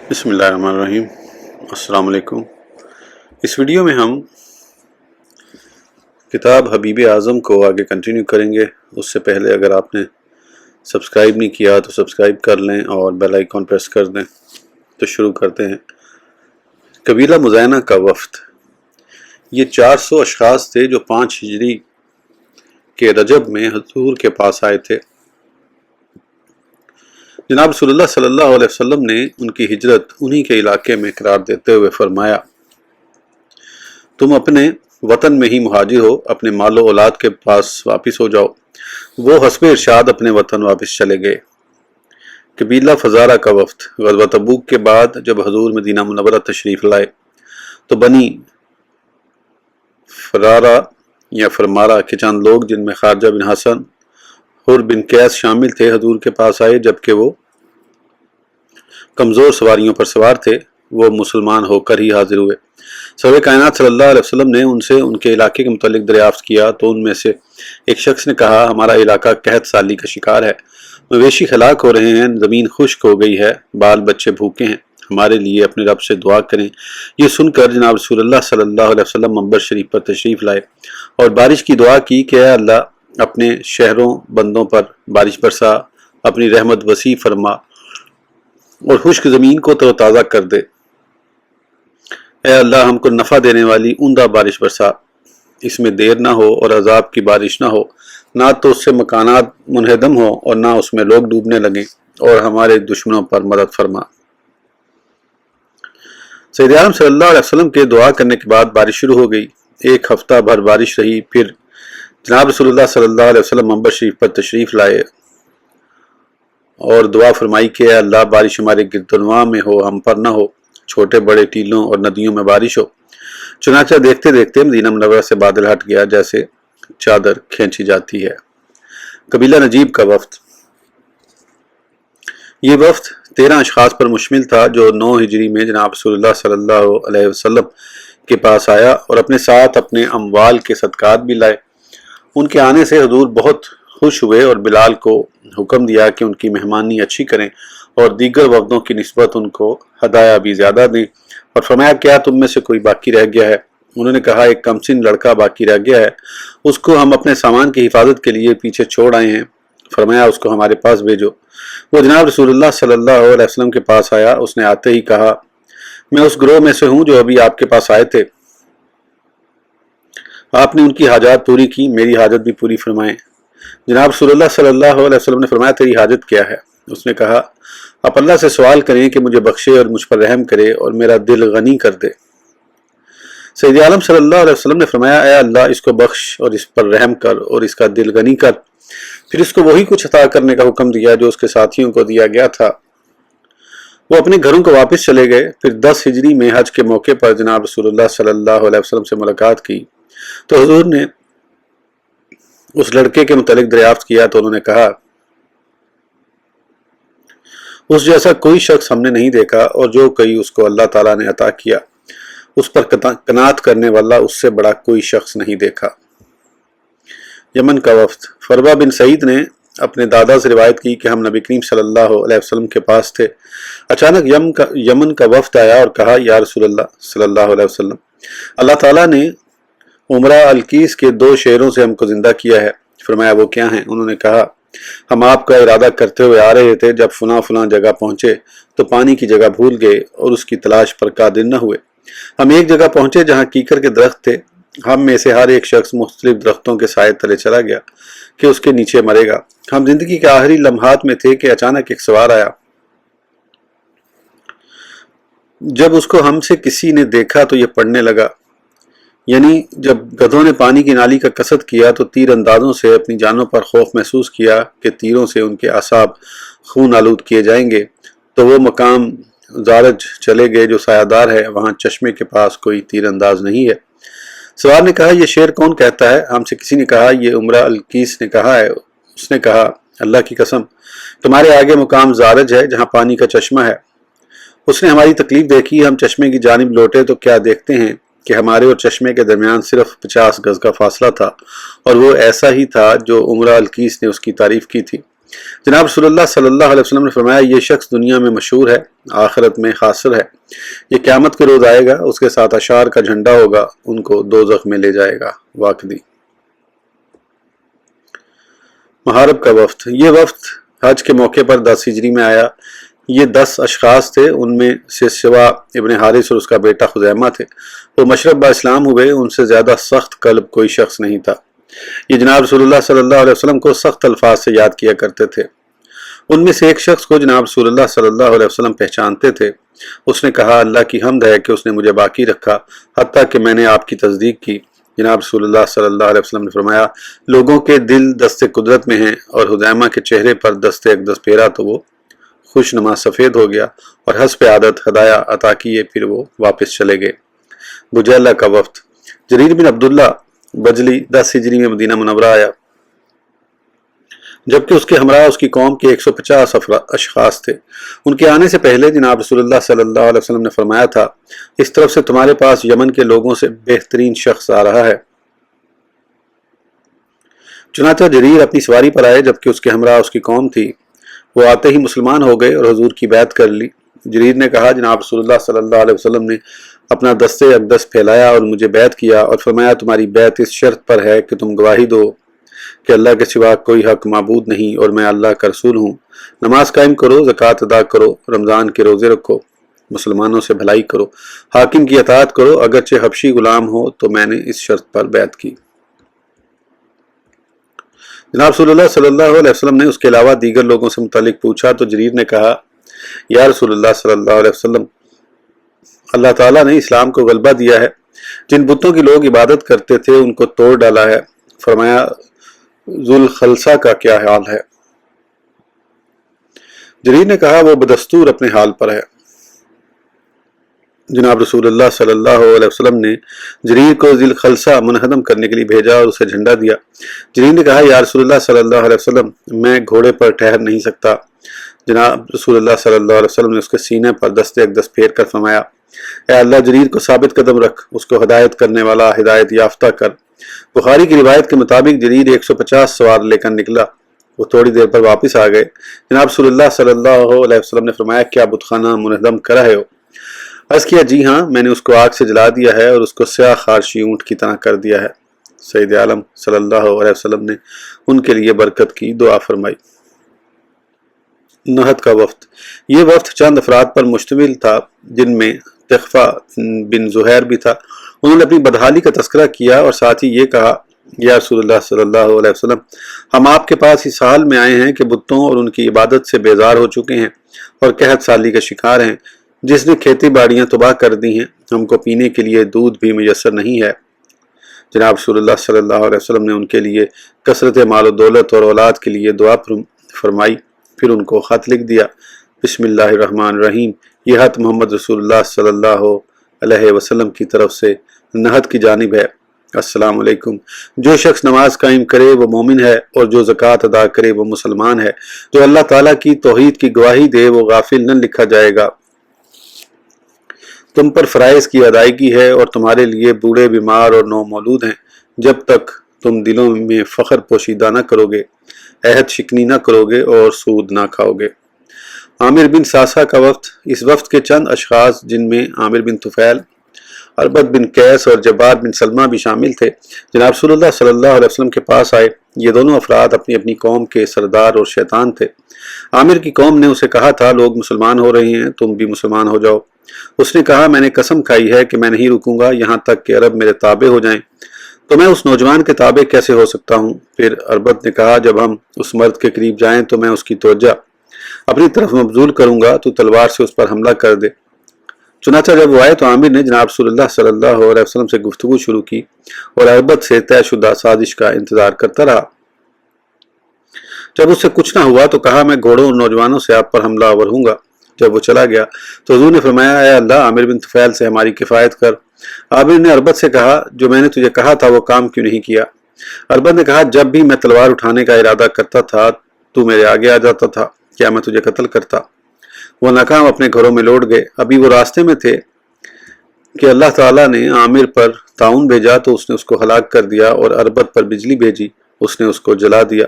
بسم اللہ الرحمن الرحیم۔ السلام علیکم۔ اس ویڈیو میں ہم کتاب حبیب اعظم کو آگے کنٹینیو کریں گے۔ اس سے پہلے اگر آپ نے سبسکرائب نہیں کیا تو سبسکرائب کر لیں اور بیل آئیکن پریس کر دیں۔ تو شروع کرتے ہیں۔ قبیلہ مزینہ کا وفد، یہ 400 اشخاص تھے جو 5 ہجری کے رجب میں حضور کے پاس آئے تھے۔ جناب رسول اللہ صلی اللہ علیہ وسلم نے ان کی ہجرت انہی کے علاقے میں قرار دیتے ہوئے فرمایا، تم اپنے وطن میں ہی مہاجر ہو، اپنے مال و اولاد کے پاس واپس ہو جاؤ۔ وہ حسب ارشاد اپنے وطن واپس چلے گئے۔ قبیلہ فزارہ کا وفد، غزوہ تبوک کے بعد جب حضور مدینہ منورہ تشریف لائے تو بنی فرارہ یا فرمارہ کے چند لوگ جن میں خارجہ بن حسن، حر بن قیس شامل تھے، حضور کے پاس آئے۔ جبکہ وہ کمزور سواریوں پر سوار تھے، وہ مسلمان ہو کر ہی حاضر ہوئے۔ سرور کائنات صلی اللہ علیہ وسلم نے ان سے ان کے علاقے کے متعلق دریافت کیا تو ان میں سے ایک شخص نے کہا، ہمارا علاقہ قحط سالی کا شکار ہے، مویشی ہلاک ہو رہے ہیں، زمین خشک ہو گئی ہے، بال بچے بھوکے ہیں، ہمارے لیے اپنے رب سے دعا کریں۔ یہ سن کر جناب رسول اللہ صلی اللہ علیہ وسلم منبر شریف پر تشریف لائے اور بارش کی دعا کی کہ اے اللہ اپنے شہروں بندوں پر بارش برسا، اپنی رحمت وسیع فرما اور خشک زمین کو تر و تازہ کر دے۔ اے اللہ ہم کو نفع دینے والی عمدہ بارش برسا، اس میں دیر نہ ہو اور عذاب کی بارش نہ ہو، نہ تو اس سے مکانات منہدم ہو اور نہ اس میں لوگ ڈوبنے لگیں، اور ہمارے دشمنوں پر مدد فرما۔ سید عالم صلی اللہ علیہ وسلم کے دعا کرنے کے بعد بارش شروع ہو گئی۔ 1 ہفتہ بھر بارش رہی۔ پھر جناب رسول اللہ صلی اللہ علیہ وسلم منبر شریف پر تشریف لائے اور دعا فرمائی کہ اے اللہ بارش ہمارے گردنواں میں ہو، ہم پر نہ ہو، چھوٹے بڑے ٹیلوں اور ندیوں میں بارش ہو۔ چنانچہ دیکھتے دیکھتے مدینہ منورہ سے بادل ہٹ گیا جیسے چادر کھینچی جاتی ہے۔ قبیلہ نجیب کا وفد، یہ وفد 13 اشخاص پر مشتمل تھا جو 9 ہجری میں جناب رسول اللہ صلی اللہ علیہ وسلم کے پاس آیا اور اپنے ساتھ اپنے اموال کے صدقات بھی لائے۔ ان کے آنے سے حضور بہت خوش ہوئے اور بلال کو حکم دیا کہ ان کی مہمانی اچھی کریں اور دیگر وفدوں کی نسبت ان کو ہدایہ بھی زیادہ دیں، اور فرمایا کیا تم میں سے کوئی باقی رہ گیا ہے؟ انہوں نے کہا ایک کمسن لڑکا باقی رہ گیا ہے، اس کو ہم اپنے سامان کی حفاظت کے لیے پیچھے چھوڑ آئے ہیں۔ فرمایا اس کو ہمارے پاس بھیجو۔ وہ جناب رسول اللہ صلی اللہ علیہ وسلم کے پاس آیا۔ اس نے آتے ہی کہا، میں اس گروہ میں سے ہوں جو ابھی آپ کے پاس آئے تھے، آپ نے ان کی حاجات پوری کی، میری حاجت بھی پوری فرمائیں۔ جناب رسول اللہ صلی اللہ علیہ وسلم نے فرمایا تیری حاجت کیا ہے؟ اس نے کہا آپ اللہ سے سوال کریں کہ مجھے بخشے اور مجھ پر رحم کرے اور میرا دل غنی کر دے۔ سید عالم صلی اللہ علیہ وسلم نے فرمایا اے اللہ اس کو بخش اور اس پر رحم کر اور اس کا دل غنی کر۔ پھر اس کو وہی کچھ عطا کرنے کا حکم دیا جو اس کے ساتھیوں کو دیا گیا تھا۔ وہ اپنے گھروں کو واپس چلے گئے۔ پھر 10 ہجری میں حج کے موقع پر جناب رسول اللہ صلی اللہ علیہ وسلم سے ملاقات کی تو حضور نے اس لڑکے کے متعلق دریافت کیا تو انہوں نے کہا اس جیسا کوئی شخص ہم نے نہیں دیکھا، اور جو کوئی اس کو اللہ تعالیٰ نے عطا کیا اس پر قناعت کرنے والا اس سے بڑا کوئی شخص نہیں دیکھا۔ یمن کا وفد، فربہ بن سعید نے اپنے دادا سے روایت کی کہ ہم نبی کریم صلی اللہ علیہ وسلم کے پاس تھے۔ اچانک یمن کا وفد آیا اور کہا یا رسول اللہ صلی اللہ علیہ وسلم، اللہ تعالیٰ نے عمرہ الکیس کے 2 شیروں سے ہم کو زندہ کیا ہے۔ فرمایا وہ کیا ہیں؟ انہوں نے کہا ہم آپ کا ارادہ کرتے ہوئے آ رہے تھے، جب فلاں جگہ پہنچے تو پانی کی جگہ بھول گئے اور اس کی تلاش پر قادر نہ ہوئے۔ ہم ایک جگہ پہنچے جہاں کیکر کے درخت تھے، ہم میں سے ہر ایک شخص مختلف درختوں کے سائے تلے چلا گیا کہ اس کے نیچے مرے گا۔ ہم زندگی کے آخری لمحات میں تھے کہ اچانک ایک سوار آیا۔ جب اس کو ہم سے کسی نے دیکھا تو یہ پڑھنے لگا، یعنی جب گدھوں نے پانی کی نالی کا قصد کیا تو تیر اندازوں سے اپنی جانوں پر خوف محسوس کیا کہ تیروں سے ان کے اعصاب خون آلود کیے جائیں گے، تو وہ مقام زارج چلے گئے جو سایہ دار ہے، وہاں چشمے کے پاس کوئی تیر انداز نہیں ہے۔ سوار نے کہا یہ شعر کون کہتا ہے؟ ہم سے کسی نے کہا یہ عمرہ الکیس نے کہا ہے۔ اس نے کہا اللہ کی قسم تمہارے آگے مقام زارج ہے جہاں پانی کا چشمہ ہے۔ اس نے ہماری تکلیف دیکھی، ہم چشمے کی جانب لوٹے تو کیا دیکھتے ہیں کہ ہمارے اور چشمے کے درمیان صرف 50 گز کا فاصلہ تھا، اور وہ ایسا ہی تھا جو عمرہ الکیس نے اس کی تعریف کی تھی۔ جناب رسول اللہ صلی اللہ علیہ وسلم نے فرمایا یہ شخص دنیا میں مشہور ہے، آخرت میں خاسر ہے، یہ قیامت کے روز آئے گا، اس کے ساتھ اشعار کا جھنڈا ہوگا، ان کو دوزخ میں لے جائے گا۔ واقدی۔ محارب کا وفد۔ یہ وفد حج کے موقع پر 10 ہجری میں آیا۔ یہ 10 اشخاص تھے، ان میں سے سوا ابن حارث اور اس کا بیٹا خزیمہ تھے۔ وہ مشرف با اسلام ہوئے، ان سے زیادہ سخت قلب کوئی شخص نہیں تھا۔ یہ جناب رسول اللہ صلی اللہ علیہ وسلم کو سخت الفاظ سے یاد کیا کرتے تھے۔ ان میں سے ایک شخص کو جناب رسول اللہ صلی اللہ علیہ وسلم پہچانتے تھے۔ اس نے کہا اللہ کی حمد ہے کہ اس نے مجھے باقی رکھا حتیٰ کہ میں نے آپ کی تصدیق کی۔ جناب رسول اللہ صلی اللہ علیہ وسلم نے فرمایا لوگوں کے دل دست قدرت میں ہیں، اور خزیمہ کے چہرے پر دست اقدس پھیرا تو وہ خوش نما سفید ہو گیا اور حسب عادت ہدایہ عطا کیے، پھر وہ واپس چلے گئے۔ بجیلہ کا وفد۔ جریر بن عبداللہ بجلی 10 ہجری میں مدینہ منورہ آیا، جبکہ اس کے ہمراہ اس کی قوم کے 150 اشخاص تھے۔ ان کے آنے سے پہلے جناب رسول اللہ صلی اللہ علیہ وسلم نے فرمایا تھا اس طرف سے تمہارے پاس یمن کے لوگوں سے بہترین شخص آ رہا ہے۔ چنانچہ جریر اپنی سواری پر آئے، جبکہ اس کے ہمراہ اس کی قوم تھی۔ وہ آتے ہی مسلمان ہو گئے اور حضور کی بیعت کر لی۔ جریر نے کہا جناب رسول اللہ صلی اللہ علیہ وسلم نے اپنا دست اقدس پھیلایا اور مجھے بیعت کیا اور فرمایا تمہاری بیعت اس شرط پر ہے کہ تم گواہی دو کہ اللہ کے سوا کوئی حق معبود نہیں اور میں اللہ کا رسول ہوں۔ نماز قائم کرو، زکوٰۃ ادا کرو، رمضان کے روزے رکھو، مسلمانوں سے بھلائی کرو، حاکم کی اطاعت کرو، اگرچہ حبشی غلام ہو۔ تو میں نے اس شرط پر بیعت کی۔ جناب رسول اللہ صلی اللہ علیہ وسلم نے اس کے علاوہ دیگر لوگوں سے متعلق پوچھا تو جریر نے کہا یا رسول اللہ صلی اللہ علیہ وسلم اللہ تعالیٰ نے اسلام کو غلبہ دیا ہے، جن بتوں کی لوگ عبادت کرتے تھے ان کو توڑ ڈالا ہے۔ فرمایا ذوالخلصہ کا کیا حال ہے؟ جریر نے کہا وہ بدستور اپنے حال پر ہے۔ جناب رسول اللہ صلی اللہ علیہ وسلم نے جریر کو ذوالخلصہ منہدم کرنے کے لیے بھیجا اور اسے جھنڈا دیا۔ جریر نے کہا یا رسول اللہ صلی اللہ علیہ وسلم میں گھوڑے پر ٹھہر نہیں سکتا۔ جناب رسول اللہ صلی اللہ علیہ وسلم نے اس کے سینے پر دست اقدس پھیر کر فرمایا اے اللہ جریر کو ثابت قدم رکھ، اس کو ہدایت کرنے والا ہدایت یافتہ کر۔ بخاری کی روایت کے مطابق جریر 150 سوار لے کر نکلا، وہ تھوڑی دیر پر واپس آ گئے۔ جناب رسول اللہ صلی اللہ علیہ وسلم نے فرمایا کیا بتخانہ منہدم کرا ہے ہو؟ عرض کیا جی ہاں، میں نے اس کو آگ سے جلا دیا ہے اور اس کو سیاہ خارشی اونٹ کی طرح کر دیا ہے۔ سید عالم صلی اللہ علیہ وسلم نے ان کے لیے برکت کی دعا فرمائی۔ نہد کا وفد۔ یہ وفد چند افراد پر مشتمل تھا جن میں تخفہ بن زہیر بھی تھا۔ انہوں نے اپنی بدحالی کا تذکرہ کیا اور ساتھ ہی یہ کہا یا رسول اللہ صلی اللہ علیہ وسلم ہم آپ کے پاس اس حال میں آئے ہیں کہ بتوں اور ان کی عبادت سے بیزار ہو چکے ہیں اور قحط سالی کا شکار ہیں، جس نے کھیتی باڑیاں تباہ کر دی ہیں، ہم کو پینے کے لیے دودھ بھی میسر نہیں ہے۔ جناب رسول اللہ صلی اللہ علیہ وسلم نے ان کے لیے کثرت مال و دولت اور اولاد کے لیے دعا فرمائی، پھر ان کو خط لکھ دیا بسم اللہ الرحمن الرحیم، یہ خط محمد رسول اللہ صلی اللہ علیہ وسلم کی طرف سے نہد کی جانب ہے۔ السلام علیکم، جو شخص نماز قائم کرے وہ مومن ہے اور جو زکوٰۃ ادا کرے وہ مسلمان ہے، جو اللہ تعالیٰ کی توحید کی گواہی دے وہ غافل نہ لکھا جائے گا۔ تم پر فرائض کی ادائیگی ہے اور تمہارے لیے بوڑھے بیمار اور نو مولود ہیں، جب تک تم دلوں میں فخر پوشیدہ نہ کرو گے، عہد شکنی نہ کرو گے اور سود نہ کھاؤ گے۔ عامر بن ساسا کا وفد۔ اس وفد کے چند اشخاص جن میں عامر بن طفیل، اربد بن قیس اور جبار بن سلمہ بھی شامل تھے، جناب رسول اللہ صلی اللہ علیہ وسلم کے پاس آئے۔ یہ دونوں افراد اپنی اپنی قوم کے سردار اور شیطان تھے۔ عامر کی قوم نے اسے کہا تھا لوگ مسلمان ہو رہے ہیں، تم بھی مسلمان ہو جاؤ۔ اس نے کہا میں نے قسم کھائی ہے کہ میں نہیں رکوں گا یہاں تک کہ عرب میرے تابع ہو جائیں، تو میں اس نوجوان کے تابع کیسے ہو سکتا ہوں؟ پھر اربد نے کہا جب ہم اس مرد کے قریب جائیں تو میں اس کی توجہ اپنی طرف مبذول کروں گا، تو تلوار سے اس پر حملہ کر دے۔ چنانچہ جب وہ آئے تو عامر نے جناب رسول اللہ صلی اللہ علیہ وسلم سے گفتگو شروع کی اور اربد سے طے شدہ سازش کا انتظار کرتا رہا۔ جب اس سے کچھ نہ ہوا تو کہا میں گھوڑوں اور نوجوانوں سے آپ پر حملہ آور ہوں گا۔ جب وہ چلا گیا تو حضور نے فرمایا اے اللہ عامر بن طفیل سے ہماری کفایت کر۔ عامر نے اربد سے کہا جو میں نے تجھے کہا تھا وہ کام کیوں نہیں کیا؟ اربد نے کہا جب بھی میں تلوار اٹھانے کا ارادہ کرتا تھا تو میرے آگے آ جاتا تھا، کیا میں تجھے قتل کرتا؟ وہ ناکام اپنے گھروں میں لوٹ گئے۔ ابھی وہ راستے میں تھے کہ اللہ تعالیٰ نے عامر پر طاعون بھیجا تو اس نے اس کو ہلاک کر دیا اور اربد پر بجلی بھیجی، اس نے اس کو جلا دیا۔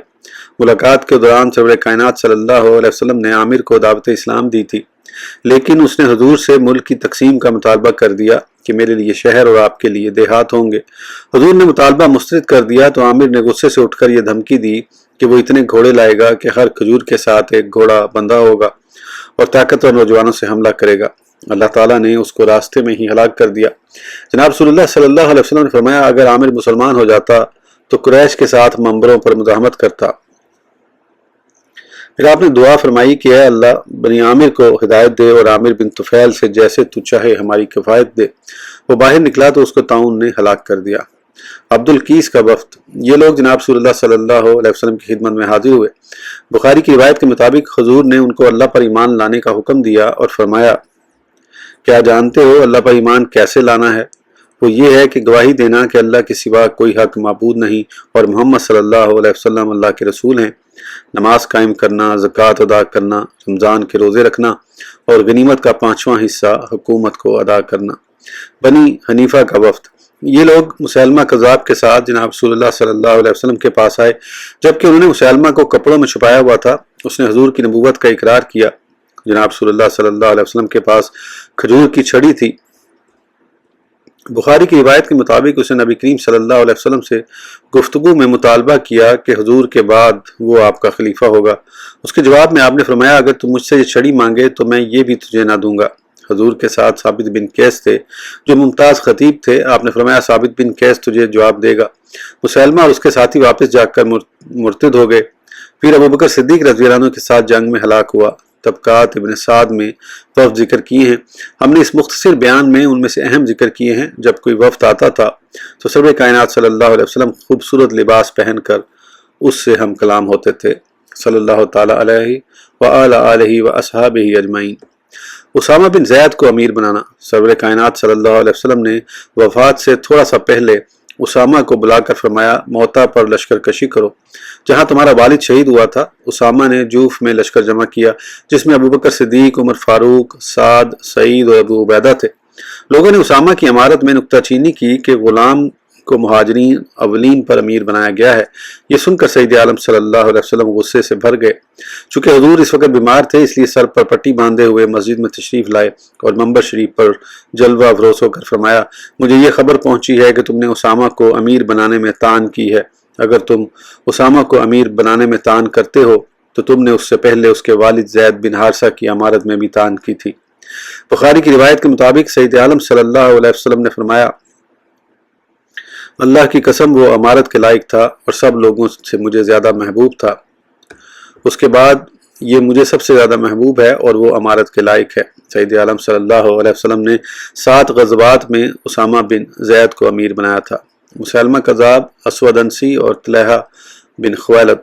ملاقات کے دوران سرور کائنات صلی اللہ علیہ وسلم نے عامر کو دعوت اسلام دی تھی، لیکن اس نے حضور سے ملک کی تقسیم کا مطالبہ کر دیا کہ میرے لیے شہر اور آپ کے لیے دیہات ہوں گے۔ حضور نے مطالبہ مسترد کر دیا تو عامر نے غصے سے اٹھ کر یہ دھمکی دی کہ وہ اتنے گھوڑے لائے گا کہ ہر کھجور کے ساتھ ایک گھوڑا بندھا ہوگا اور طاقتور نوجوانوں سے حملہ کرے گا۔ اللہ تعالیٰ نے اس کو راستے میں ہی ہلاک کر دیا۔ جناب رسول اللہ صلی اللہ علیہ وسلم نے فرمایا، اگر عامر مسلمان ہو جاتا تو قریش کے ساتھ منبروں پر مزاحمت کرتا۔ پھر آپ نے دعا فرمائی کہ اے اللہ بنی عامر کو ہدایت دے اور عامر بن طفیل سے جیسے تو چاہے ہماری کفایت دے۔ وہ باہر نکلا تو اس کو طاعون نے ہلاک کر دیا۔ عبد القیس کا وفد، یہ لوگ جناب رسول اللہ صلی اللہ علیہ وسلم کی خدمت میں حاضر ہوئے۔ بخاری کی روایت کے مطابق حضور نے ان کو اللہ پر ایمان لانے کا حکم دیا اور فرمایا، کیا جانتے ہو اللہ پر ایمان کیسے لانا ہے؟ وہ یہ ہے کہ گواہی دینا کہ اللہ کے سوا کوئی حق معبود نہیں اور محمد صلی اللہ علیہ وسلم اللہ کے رسول ہیں، نماز قائم کرنا، زکوٰۃ ادا کرنا، رمضان کے روزے رکھنا اور غنیمت کا 5واں حصہ حکومت کو ادا کرنا۔ بنی حنیفہ کا وفد، یہ لوگ مسیلمہ کذاب کے ساتھ جناب رسول اللہ صلی اللہ علیہ وسلم کے پاس آئے، جبکہ انہوں نے مسیلمہ کو کپڑوں میں چھپایا ہوا تھا۔ اس نے حضور کی نبوت کا اقرار کیا۔ جناب رسول اللہ صلی اللہ علیہ وسلم کے پاس کھجور کی چھڑی تھی۔ بخاری کی روایت کے مطابق اس نے نبی کریم صلی اللہ علیہ وسلم سے گفتگو میں مطالبہ کیا کہ حضور کے بعد وہ آپ کا خلیفہ ہوگا۔ اس کے جواب میں آپ نے فرمایا، اگر تم مجھ سے یہ چھڑی مانگے تو میں یہ بھی تجھے نہ دوں گا۔ حضور کے ساتھ ثابت بن قیس تھے جو ممتاز خطیب تھے۔ آپ نے فرمایا، ثابت بن قیس تجھے جواب دے گا۔ مسیلمہ اور اس کے ساتھی واپس جا کر مرتد ہو گئے۔ پھر ابوبکر صدیق رضی اللہ عنہ کے ساتھ جنگ میں ہلاک ہوا۔ طبقات ابن سعد میں وفد ذکر کیے ہیں۔ ہم نے اس مختصر بیان میں ان میں سے اہم ذکر کیے ہیں۔ جب کوئی وفد آتا تھا تو سرور کائنات صلی اللہ علیہ وسلم خوبصورت لباس پہن کر اس سے ہم کلام ہوتے تھے، صلی اللہ تعالیٰ علیہ وآلہ آلہ واصحابہ اجمعین۔ اسامہ بن زید کو امیر بنانا، سرور کائنات صلی اللہ علیہ وسلم نے وفات سے تھوڑا سا پہلے اسامہ کو بلا کر فرمایا، موتا پر لشکر کشی کرو۔ جہاں تمہارا والد شہید ہوا تھا، اسامہ نے جوف میں لشکر جمع کیا جس میں ابوبکر صدیق، عمر فاروق، سعد، سعید اور ابو عبیدہ تھے۔ لوگوں نے اسامہ کی امارت میں نکتہ چینی کی کہ غلام کو مہاجرین اولین پر امیر بنایا گیا ہے۔ یہ سن کر سید عالم صلی اللہ علیہ وسلم غصے سے بھر گئے۔ چونکہ حضور اس وقت بیمار تھے، اس لیے سر پر پٹی باندھے ہوئے مسجد میں تشریف لائے اور منبر شریف پر جلوہ افروز ہو کر فرمایا، مجھے یہ خبر پہنچی ہے کہ تم نے اسامہ کو امیر بنانے میں طعن کی ہے۔ اگر تم اسامہ کو امیر بنانے میں طعن کرتے ہو تو تم نے اس سے پہلے اس کے والد زید بن حارثہ کی امارت میں بھی طعن کی تھی۔ بخاری کی روایت کے مطابق سید عالم صلی اللہ علیہ وسلم نے فرمایا، اللہ کی قسم وہ امارت کے لائق تھا اور سب لوگوں سے مجھے زیادہ محبوب تھا۔ اس کے بعد یہ مجھے سب سے زیادہ محبوب ہے اور وہ امارت کے لائق ہے۔ سید عالم صلی اللہ علیہ وسلم نے 7 غزوات میں اسامہ بن زید کو امیر بنایا تھا۔ مسیلمہ کذاب، اسود انسی اور طلحہ بن خویلد۔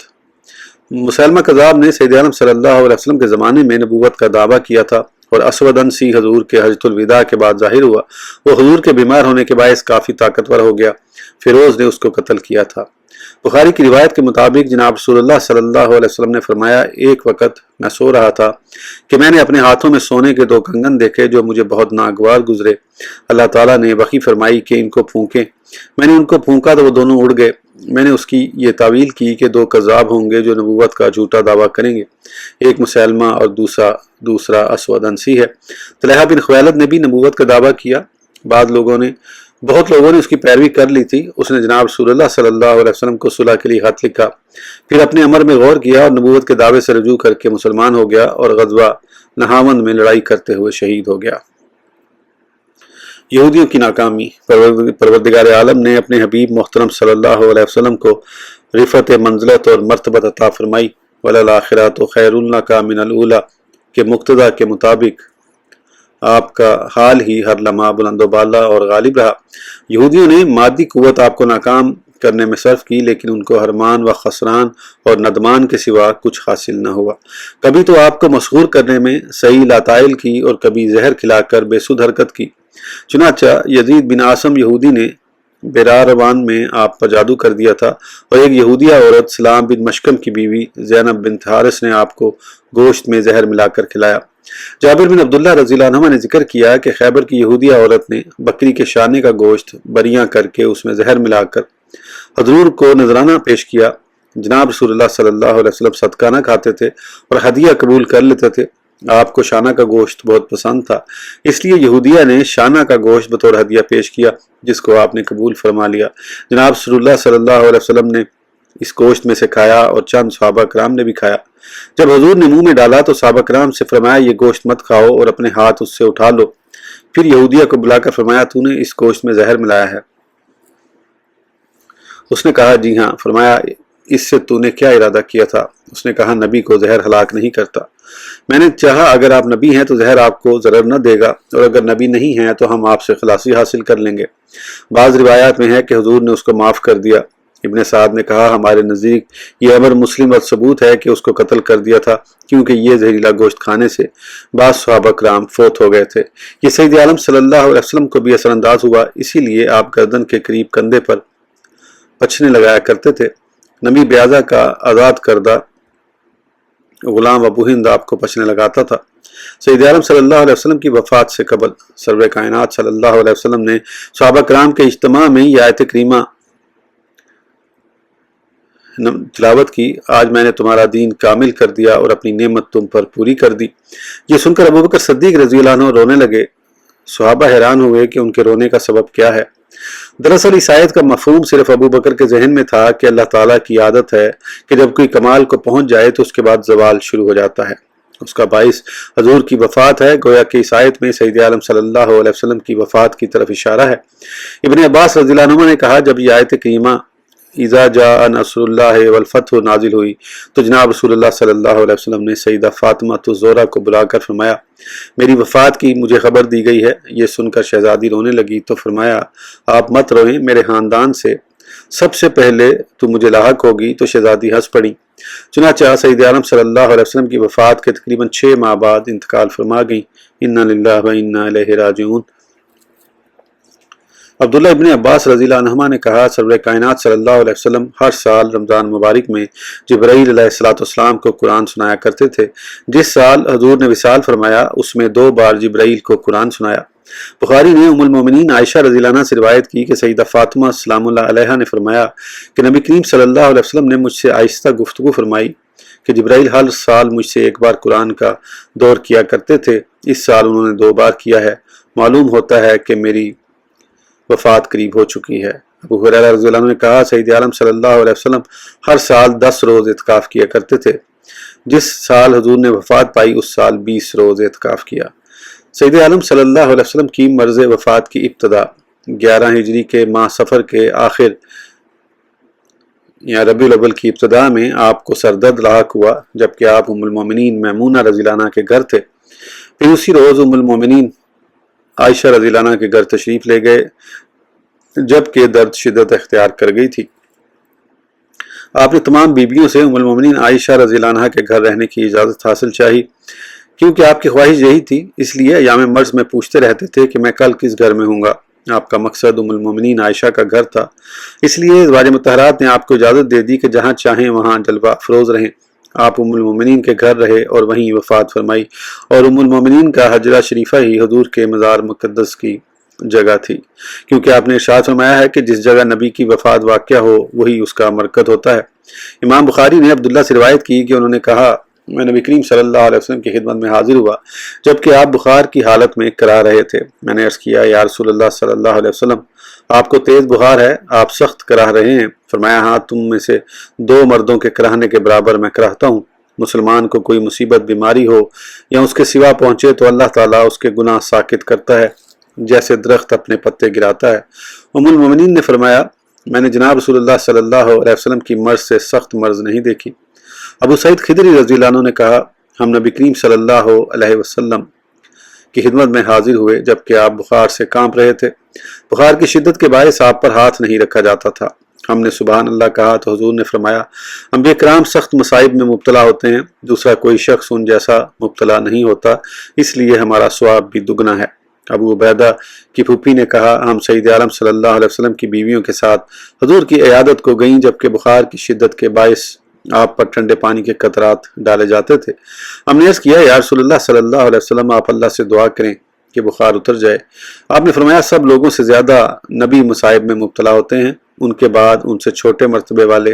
مسیلمہ کذاب نے سید عالم صلی اللہ علیہ وسلم کے زمانے میں نبوت کا دعویٰ کیا تھا اور اسود انسی حضور کے حجۃ الوداع کے بعد ظاہر ہوا۔ وہ حضور کے بیمار ہونے کے باعث کافی طاقتور ہو گیا۔ فیروز نے اس کو قتل کیا تھا۔ بخاری کی روایت کے مطابق جناب رسول اللہ صلی اللہ علیہ وسلم نے فرمایا، ایک وقت میں سو رہا تھا کہ میں نے اپنے ہاتھوں میں سونے کے 2 کنگن دیکھے جو مجھے بہت ناگوار گزرے۔ اللہ تعالیٰ نے وحی فرمائی کہ ان کو پھونکیں۔ میں نے ان کو پھونکا تو وہ دونوں اڑ گئے۔ میں نے اس کی یہ تعویل کی کہ 2 کذاب ہوں گے جو نبوت کا جھوٹا دعویٰ کریں گے، ایک مسیلمہ اور دوسرا اسود انسی ہے۔ طلحہ بن خویلد نے بھی نبوت کا دعویٰ کیا۔ بہت لوگوں نے اس کی پیروی کر لی تھی۔ اس نے جناب رسول اللہ صلی اللہ علیہ وسلم کو صلح کے لیے خط لکھا، پھر اپنے امر میں غور کیا اور نبوت کے دعوے سے رجوع کر کے مسلمان ہو گیا اور غزوہ نہاوند میں لڑائی کرتے ہوئے شہید ہو گیا۔ یہودیوں کی ناکامی۔ پروردگار عالم نے اپنے حبیب محترم صلی اللہ علیہ وسلم کو رفعت منزلت اور مرتبت عطا فرمائی۔ وَلَلْآخِرَةُ خَيْرٌ لَكَ مِنَ الْأُولَىٰ کے مقتضا کے مطابق آپ کا حال ہی ہر لمحہ بلند و بالا اور غالب رہا۔ یہودیوں نے مادی قوت آپ کو ناکام کرنے میں صرف کی، لیکن ان کو حرمان و خسران اور ندمان کے سوا کچھ حاصل نہ ہوا۔ کبھی تو آپ کو مسحور کرنے میں صحیح لاتائل کی اور کبھی زہر کھلا کر بے سود حرکت کی۔ چنانچہ یزید بن عاصم یہودی نے بیراروان میں آپ پر جادو کر دیا تھا اور ایک یہودیہ عورت سلام بن مشکم کی بیوی زینب بنت حارث نے آپ کو گوشت میں زہر ملا کر کھلایا۔ جابر بن عبداللہ رضی اللہ عنہ نے ذکر کیا کہ خیبر کی یہودیہ عورت نے بکری کے شانے کا گوشت بریاں کر کے اس میں زہر ملا کر حضور کو نذرانہ پیش کیا۔ جناب رسول اللہ صلی اللہ علیہ وسلم صدقہ نہ کھاتے تھے اور ہدیہ قبول کر لیتے تھے۔ آپ کو شانہ کا گوشت بہت پسند تھا، اس لیے یہودیہ نے شانہ کا گوشت بطور ہدیہ پیش کیا، جس کو آپ نے قبول فرما لیا۔ جناب رسول اللہ صلی اللہ علیہ وسلم نے اس گوشت میں سے کھایا اور چند صحابہ کرام نے بھی کھایا۔ جب حضور نے منہ میں ڈالا تو صحابہ کرام سے فرمایا یہ گوشت مت کھاؤ اور اپنے ہاتھ اس سے اٹھا لو۔ پھر یہودیہ کو بلا کر فرمایا تو نے اس گوشت میں زہر ملایا ہے؟ اس نے کہا جی ہاں۔ فرمایا اس سے تو نے کیا ارادہ کیا تھا؟ اس نے کہا نبی کو زہر ہلاک نہیں کرتا۔ میں نے چاہا اگر آپ نبی ہیں تو زہر آپ کو ضرر نہ دے گا، اور اگر نبی نہیں ہیں تو ہم آپ سے خلاصی حاصل کر لیں گے۔ بعض روایات میں ہے کہ حضور نے اس کو معاف کر دیا۔ ابن سعد نے کہا ہمارے نزدیک یہ امر مسلم اور ثبوت ہے کہ اس کو قتل کر دیا تھا، کیونکہ یہ زہریلا گوشت کھانے سے بعض صحابہ کرام فوت ہو گئے تھے۔ یہ سید عالم صلی اللہ علیہ وسلم کو بھی اثر انداز ہوا، اسی لیے آپ گردن کے قریب کندھے پر پچھنے لگایا کرتے تھے۔ نبی بیاضہ کا آزاد کردہ غلام ابو ہند آپ کو پچھنے لگاتا تھا۔ سید عالم صلی اللہ علیہ وسلم کی وفات سے قبل سرور کائنات صلی اللہ علیہ وسلم نے صحابہ کرام کے اجتماع میں یہ آیت کریمہ تلاوت کی، آج میں نے تمہارا دین کامل کر دیا اور اپنی نعمت تم پر پوری کر دی۔ یہ سن کر ابوبکر صدیق رضی اللہ عنہ رونے لگے۔ صحابہ حیران ہوئے کہ ان کے رونے کا سبب کیا ہے۔ دراصل اس آیت کا مفہوم صرف ابوبکر کے ذہن میں تھا کہ اللہ تعالیٰ کی عادت ہے کہ جب کوئی کمال کو پہنچ جائے تو اس کے بعد زوال شروع ہو جاتا ہے۔ اس کا باعث حضور کی وفات ہے، گویا کہ اس آیت میں سید عالم صلی اللہ علیہ وسلم کی وفات کی طرف اشارہ ہے۔ ابن عباس رضی اللہ عنہ نے کہا جب یہ آیت کریمہ اذا جاء نصر اللہ والفتح نازل ہوئی تو جناب رسول اللہ صلی اللہ علیہ وسلم نے سیدہ فاطمہ الزہرا کو بلا کر فرمایا میری وفات کی مجھے خبر دی گئی ہے۔ یہ سن کر شہزادی رونے لگی تو فرمایا آپ مت روئیں، میرے خاندان سے سب سے پہلے تو مجھے لاحق ہوگی۔ تو شہزادی ہنس پڑی۔ چنانچہ سید عالم صلی اللہ علیہ وسلم کی وفات کے تقریباً 6 ماہ بعد انتقال فرما گئیں۔ انا للہ و انا الیہ راجعون۔ عبداللہ ابن عباس رضی اللہ عنہما نے کہا سرور کائنات صلی اللہ علیہ وسلم ہر سال رمضان مبارک میں جبرائیل علیہ السلام کو قرآن سنایا کرتے تھے۔ جس سال حضور نے وصال فرمایا اس میں 2 بار جبرائیل کو قرآن سنایا۔ بخاری نے ام المومنین عائشہ رضی اللہ عنہ سے روایت کی کہ سیدہ فاطمہ سلام اللہ علیہا نے فرمایا کہ نبی کریم صلی اللہ علیہ وسلم نے مجھ سے آہستہ گفتگو فرمائی کہ جبرائیل ہر سال مجھ سے 1 بار قرآن کا دور کیا کرتے تھے، اس سال انہوں نے 2 بار کیا ہے، معلوم ہوتا ہے کہ میری وفات قریب ہو چکی ہے۔ ابو ہریرہ رضی اللہ عنہ نے کہا سید عالم صلی اللہ علیہ وسلم ہر سال 10 روز اعتکاف کیا کرتے تھے۔ جس سال حضور نے وفات پائی اس سال 20 روز اعتکاف کیا۔ سید عالم صلی اللہ علیہ وسلم کی مرض وفات کی ابتدا 11 ہجری کے ماہ صفر کے آخر یا ربیع الاول کی ابتدا میں آپ کو سردرد لاحق ہوا، جبکہ آپ ام المومنین میمونہ رضی اللہ عنہ کے گھر تھے۔ پھر اسی روز ام المومنین عائشہ رضی اللہ عنہ کے گھر تشریف لے گئے، جبکہ درد شدت اختیار کر گئی تھی۔ آپ نے تمام بیبیوں سے ام المومنین عائشہ رضی اللہ عنہ کے گھر رہنے کی اجازت حاصل چاہی، کیونکہ آپ کی خواہش یہی تھی۔ اس لیے ایام مرض میں پوچھتے رہتے تھے کہ میں کل کس گھر میں ہوں گا۔ آپ کا مقصد ام المومنین عائشہ کا گھر تھا، اس لیے ازواج مطہرات نے آپ کو اجازت دے دی کہ جہاں چاہیں وہاں جلوہ افروز رہیں۔ آپ ام المومنین کے گھر رہے اور وہیں وفات فرمائی، اور ام المومنین کا حجرہ شریفہ ہی حضور کے مزار مقدس کی جگہ تھی، کیونکہ آپ نے ارشاد فرمایا ہے کہ جس جگہ نبی کی وفات واقع ہو وہی اس کا مرکز ہوتا ہے۔ امام بخاری نے عبداللہ سے روایت کی کہ انہوں نے کہا میں نبی کریم صلی اللہ علیہ وسلم کی خدمت میں حاضر ہوا جبکہ آپ بخار کی حالت میں کرا رہے تھے۔ میں نے عرض کیا یا رسول اللہ صلی اللہ علیہ وسلم آپ کو تیز بخار ہے، آپ سخت کراہ رہے ہیں؟ فرمایا ہاں، تم میں سے 2 مردوں کے کراہنے کے برابر میں کراہتا ہوں۔ مسلمان کو کوئی مصیبت بیماری ہو یا اس کے سوا پہنچے تو اللہ تعالیٰ اس کے گناہ ساکت کرتا ہے جیسے درخت اپنے پتے گراتا ہے۔ ام المومنین نے فرمایا میں نے جناب رسول اللہ صلی اللہ علیہ وسلم کی مرض سے سخت مرض نہیں دیکھی۔ ابو سعید خدری رضی اللہ عنہ نے کہا ہم نبی کریم صلی اللہ علیہ وسلم کی خدمت میں حاضر ہوئے جبکہ آپ بخار سے کانپ رہے تھے۔ بخار کی شدت کے باعث آپ پر ہاتھ نہیں رکھا جاتا تھا۔ ہم نے سبحان اللہ کہا تو حضور نے فرمایا انبیاء کرام سخت مصائب میں مبتلا ہوتے ہیں، دوسرا کوئی شخص ان جیسا مبتلا نہیں ہوتا، اس لیے ہمارا ثواب بھی دگنا ہے۔ ابو عبیدہ کی پھوپھی نے کہا ہم سید عالم صلی اللہ علیہ وسلم کی بیویوں کے ساتھ حضور کی عیادت کو گئیں جبکہ بخار کی شدت کے باعث آپ پر ٹھنڈے پانی کے قطرات ڈالے جاتے تھے۔ ہم نے عرض کیا یا رسول اللہ صلی اللہ علیہ وسلم آپ اللہ سے دعا کریں کہ بخار اتر جائے۔ آپ نے فرمایا سب لوگوں سے زیادہ نبی مصائب میں مبتلا ہوتے ہیں، ان کے بعد ان سے چھوٹے مرتبے والے